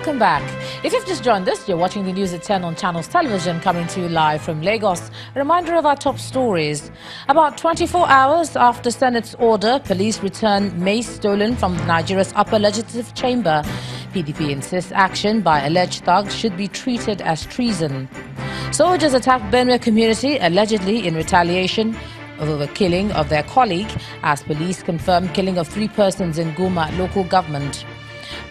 Welcome back. If you've just joined us, you're watching the news at 10 on Channels Television, coming to you live from Lagos. A reminder of our top stories. About 24 hours after Senate's order, police return mace stolen from Nigeria's upper legislative chamber. PDP insists action by alleged thugs should be treated as treason. Soldiers attacked Benue community, allegedly in retaliation over the killing of their colleague, as police confirmed killing of 3 persons in Guma local government.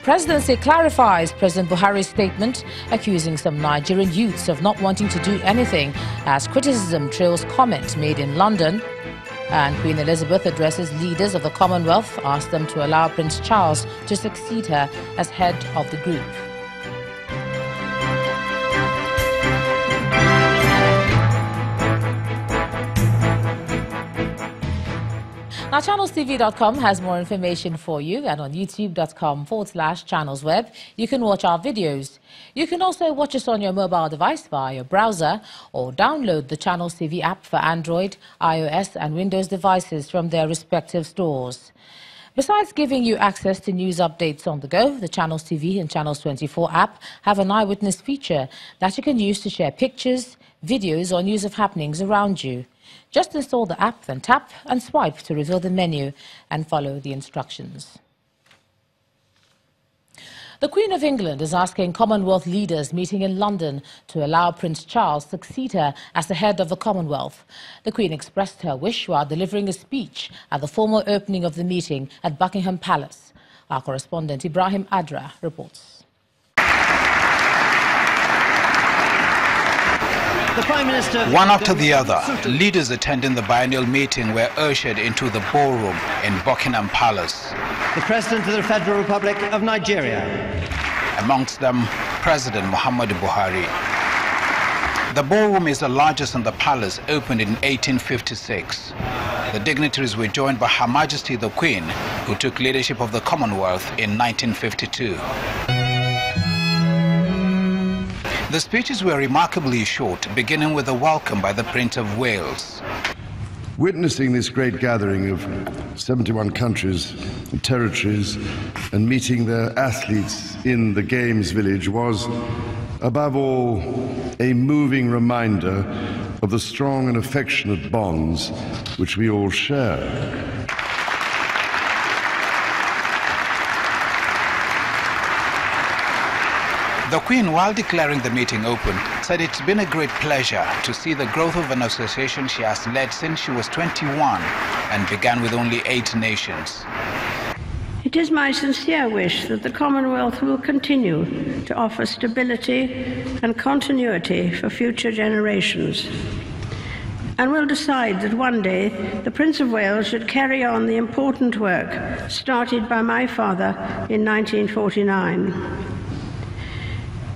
Presidency clarifies President Buhari's statement, accusing some Nigerian youths of not wanting to do anything, as criticism trails comment made in London. And Queen Elizabeth addresses leaders of the Commonwealth, asks them to allow Prince Charles to succeed her as head of the group. Now, channelstv.com has more information for you, and on youtube.com/channelsweb, you can watch our videos. You can also watch us on your mobile device via your browser, or download the Channels TV app for Android, iOS and Windows devices from their respective stores. Besides giving you access to news updates on the go, the Channels TV and Channels 24 app have an eyewitness feature that you can use to share pictures, videos or news of happenings around you. Just install the app, then tap and swipe to reveal the menu and follow the instructions. The Queen of England is asking Commonwealth leaders meeting in London to allow Prince Charles succeed her as the head of the Commonwealth. The Queen expressed her wish while delivering a speech at the formal opening of the meeting at Buckingham Palace. Our correspondent Ibrahim Adra reports. The Prime Minister... One after the other, leaders attending the biennial meeting were ushered into the ballroom in Buckingham Palace. The President of the Federal Republic of Nigeria. Amongst them, President Muhammadu Buhari. The ballroom is the largest in the palace, opened in 1856. The dignitaries were joined by Her Majesty the Queen, who took leadership of the Commonwealth in 1952. The speeches were remarkably short, beginning with a welcome by the Prince of Wales. Witnessing this great gathering of 71 countries and territories and meeting their athletes in the Games Village was, above all, a moving reminder of the strong and affectionate bonds which we all share. The Queen, while declaring the meeting open, said it's been a great pleasure to see the growth of an association she has led since she was 21 and began with only 8 nations. It is my sincere wish that the Commonwealth will continue to offer stability and continuity for future generations, and will decide that one day the Prince of Wales should carry on the important work started by my father in 1949.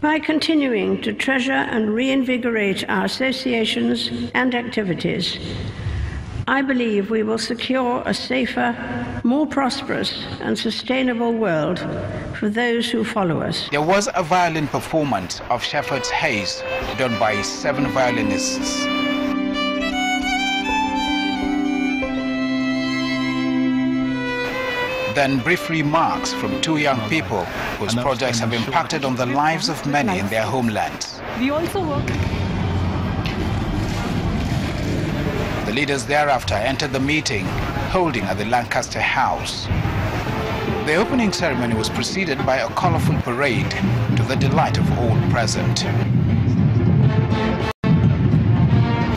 By continuing to treasure and reinvigorate our associations and activities, I believe we will secure a safer, more prosperous and sustainable world for those who follow us. There was a violin performance of Shepherd's Haze done by 7 violinists. Then brief remarks from 2 young people whose projects have impacted on the lives of many in their homelands. We also work. The leaders thereafter entered the meeting, holding at the Lancaster House. The opening ceremony was preceded by a colorful parade to the delight of all present.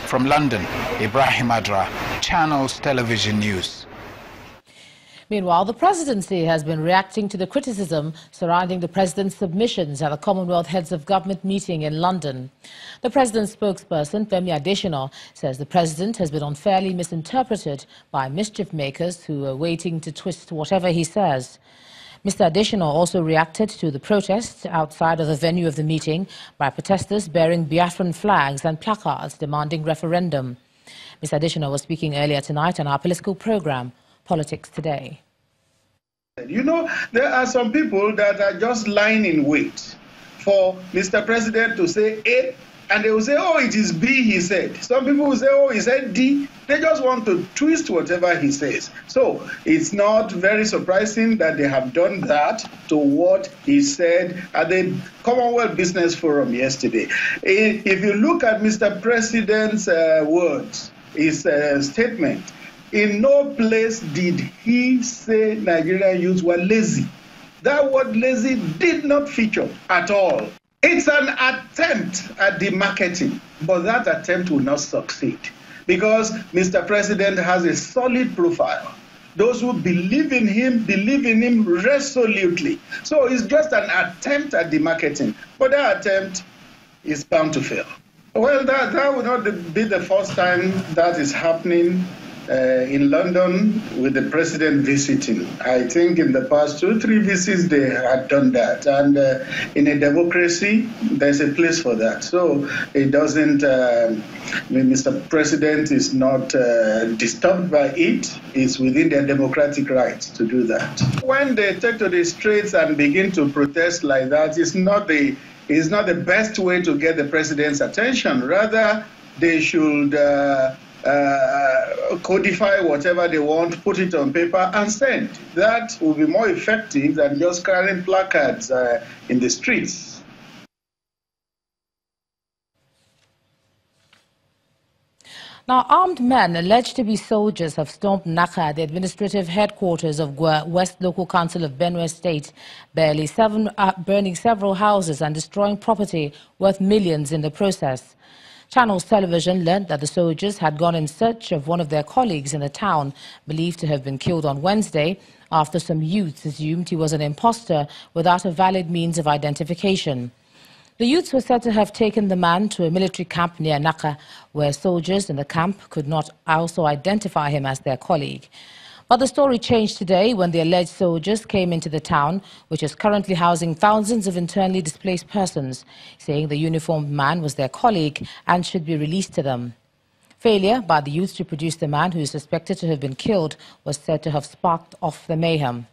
From London, Ibrahim Adra, Channels Television News. Meanwhile, the presidency has been reacting to the criticism surrounding the president's submissions at the Commonwealth Heads of Government meeting in London. The president's spokesperson, Femi Adesina, says the president has been unfairly misinterpreted by mischief makers who are waiting to twist whatever he says. Mr. Adesina also reacted to the protests outside of the venue of the meeting by protesters bearing Biafran flags and placards demanding referendum. Mr. Adesina was speaking earlier tonight on our political program, Politics Today. You know, there are some people that are just lying in wait for Mr. President to say A and they will say, oh, it is B, he said. Some people will say, oh, he said D. They just want to twist whatever he says. So it's not very surprising that they have done that to what he said at the Commonwealth Business Forum yesterday. If you look at Mr. President's words, his statement, in no place did he say Nigerian youths were lazy. That word lazy did not feature at all. It's an attempt at the marketing, but that attempt will not succeed because Mr. President has a solid profile. Those who believe in him resolutely. So it's just an attempt at the marketing, but that attempt is bound to fail. Well, that will not be the first time that is happening in London with the president visiting. I think in the past 2-3 visits they had done that, and in a democracy there's a place for that. So it doesn't, Mr. President is not disturbed by it. It's within their democratic rights to do that. When they take to the streets and begin to protest like that, it's not the best way to get the president's attention. Rather, they should codify whatever they want, put it on paper, and send. That will be more effective than just carrying placards in the streets. Now, armed men alleged to be soldiers have stormed Naka, the administrative headquarters of Gwa West Local Council of Benue State, burning several houses and destroying property worth millions in the process. Channels Television learned that the soldiers had gone in search of one of their colleagues in the town, believed to have been killed on Wednesday, after some youths assumed he was an imposter without a valid means of identification. The youths were said to have taken the man to a military camp near Naka, where soldiers in the camp could not also identify him as their colleague. But the story changed today when the alleged soldiers came into the town, which is currently housing thousands of internally displaced persons, saying the uniformed man was their colleague and should be released to them. Failure by the youths to produce the man who is suspected to have been killed was said to have sparked off the mayhem.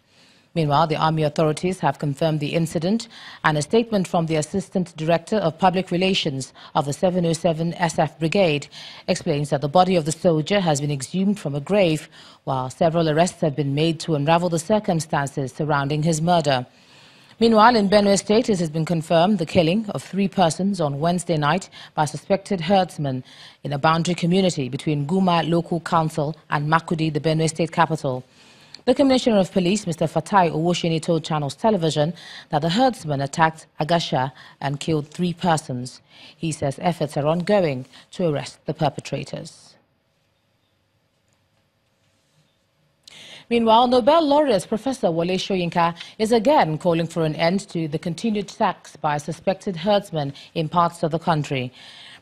Meanwhile, the army authorities have confirmed the incident, and a statement from the Assistant Director of Public Relations of the 707 SF Brigade explains that the body of the soldier has been exhumed from a grave, while several arrests have been made to unravel the circumstances surrounding his murder. Meanwhile, in Benue State, it has been confirmed the killing of 3 persons on Wednesday night by suspected herdsmen in a boundary community between Guma Local Council and Makudi, the Benue State capital. The Commissioner of Police, Mr. Fatai Owoshini, told Channels Television that the herdsmen attacked Agasha and killed 3 persons. He says efforts are ongoing to arrest the perpetrators. Meanwhile, Nobel laureate Professor Wole Soyinka is again calling for an end to the continued attacks by suspected herdsmen in parts of the country.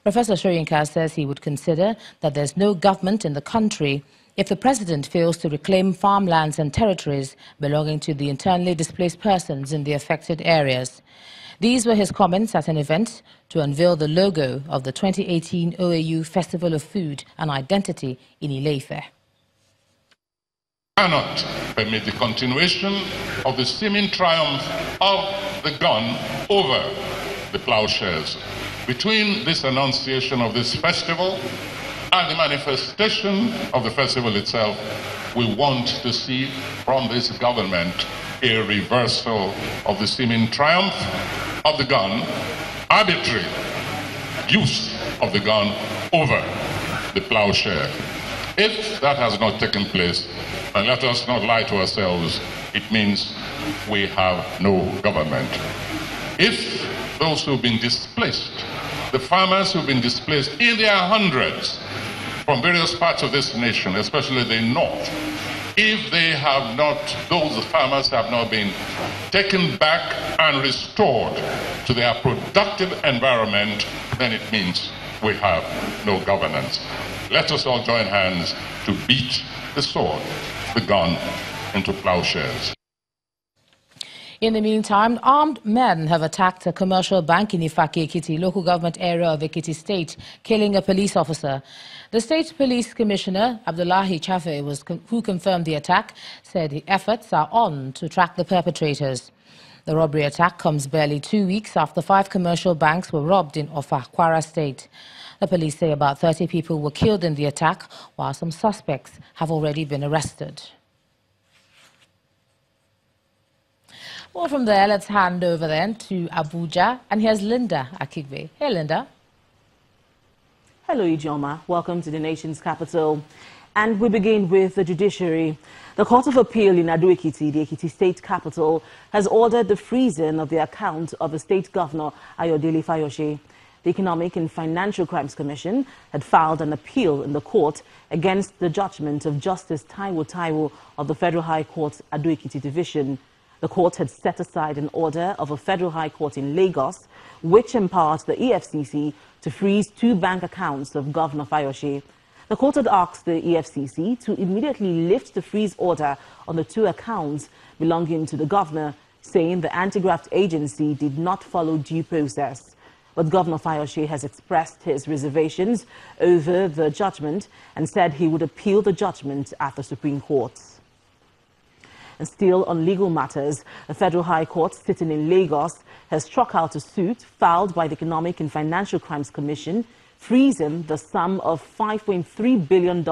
Professor Soyinka says he would consider that there's no government in the country if the president fails to reclaim farmlands and territories belonging to the internally displaced persons in the affected areas. These were his comments at an event to unveil the logo of the 2018 OAU Festival of Food and Identity in Ile-Ife. Cannot permit the continuation of the seeming triumph of the gun over the plowshares. Between this annunciation of this festival and the manifestation of the festival itself, we want to see from this government a reversal of the seeming triumph of the gun, arbitrary use of the gun over the plowshare. If that has not taken place, and let us not lie to ourselves, it means we have no government. If those who've been displaced, the farmers who've been displaced in their hundreds from various parts of this nation, especially the north, if they have not, those farmers have not been taken back and restored to their productive environment, then it means we have no governance. Let us all join hands to beat the sword, the gun, into plowshares. In the meantime, armed men have attacked a commercial bank in Ifaki, Ekiti, local government area of Ekiti State, killing a police officer. The State Police Commissioner, Abdullahi Chafe, who confirmed the attack, said the efforts are on to track the perpetrators. The robbery attack comes barely 2 weeks after 5 commercial banks were robbed in Offa, Kwara State. The police say about 30 people were killed in the attack, while some suspects have already been arrested. Well, from there, let's hand over then to Abuja, and here's Linda Akigbe. Hey, Linda. Hello, Ijoma. Welcome to the nation's capital. And we begin with the judiciary. The Court of Appeal in Ado-Ekiti, the Ekiti state capital, has ordered the freezing of the account of the state governor, Ayodele Fayose. The Economic and Financial Crimes Commission had filed an appeal in the court against the judgment of Justice Taiwo of the Federal High Court, Ado-Ekiti Division. The court had set aside an order of a Federal High Court in Lagos, which empowered the EFCC to freeze 2 bank accounts of Governor Fayose. The court had asked the EFCC to immediately lift the freeze order on the 2 accounts belonging to the governor, saying the anti-graft agency did not follow due process. But Governor Fayose has expressed his reservations over the judgment and said he would appeal the judgment at the Supreme Court. And still on legal matters, the Federal High Court sitting in Lagos has struck out a suit filed by the Economic and Financial Crimes Commission, freezing the sum of $5.3 billion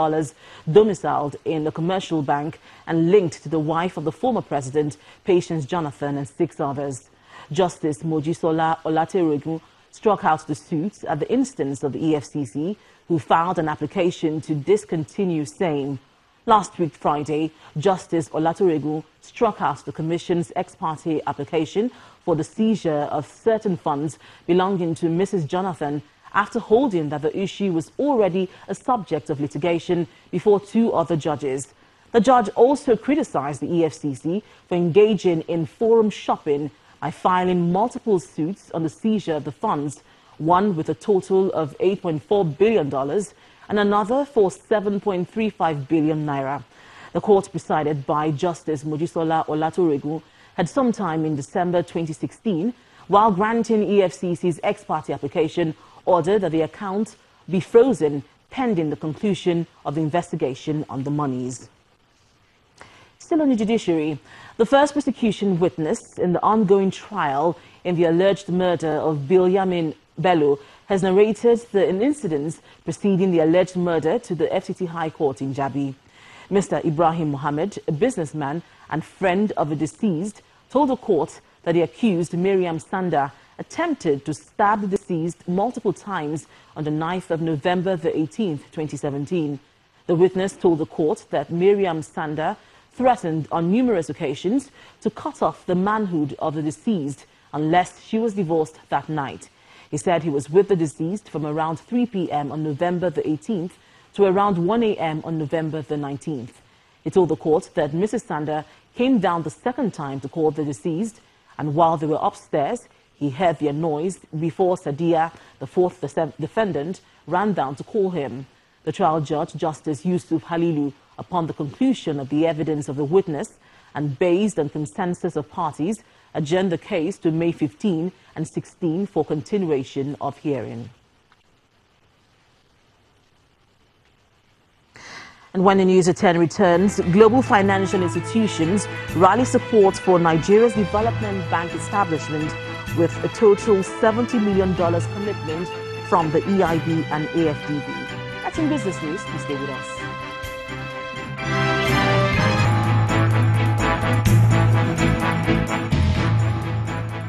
domiciled in a commercial bank and linked to the wife of the former president, Patience Jonathan, and 6 others. Justice Mojisola Olaterogun struck out the suit at the instance of the EFCC, who filed an application to discontinue same. Last week, Friday, Justice Olaterogun struck out the Commission's ex parte application for the seizure of certain funds belonging to Mrs. Jonathan, after holding that the issue was already a subject of litigation before 2 other judges. The judge also criticized the EFCC for engaging in forum shopping by filing multiple suits on the seizure of the funds, one with a total of $8.4 billion and another for 7.35 billion naira. The court, presided by Justice Mojisola Olaterogun, had sometime in December 2016, while granting EFCC's ex parte application, ordered that the account be frozen pending the conclusion of the investigation on the monies. Still on the judiciary, the first prosecution witness in the ongoing trial in the alleged murder of Bilyamin Bello has narrated the incidents preceding the alleged murder to the FCT High Court in Jabi. Mr. Ibrahim Mohammed, a businessman and friend of the deceased, told the court that the accused, Miriam Sanda, attempted to stab the deceased multiple times on the 9th of November the 18th, 2017. The witness told the court that Miriam Sanda threatened on numerous occasions to cut off the manhood of the deceased unless she was divorced that night. He said he was with the deceased from around 3 p.m. on November the 18th to around 1 a.m. on November the 19th. He told the court that Mrs. Sanda came down the second time to call the deceased, and while they were upstairs, he heard their noise before Sadia, the 4th defendant, ran down to call him. The trial judge, Justice Yusuf Halilu, upon the conclusion of the evidence of the witness and based on consensus of parties, adjourned the case to May 15 and 16 for continuation of hearing. And when the news at 10 returns, global financial institutions rally support for Nigeria's development bank establishment with a total $70 million commitment from the EIB and AFDB. That's in business news. Please stay with us.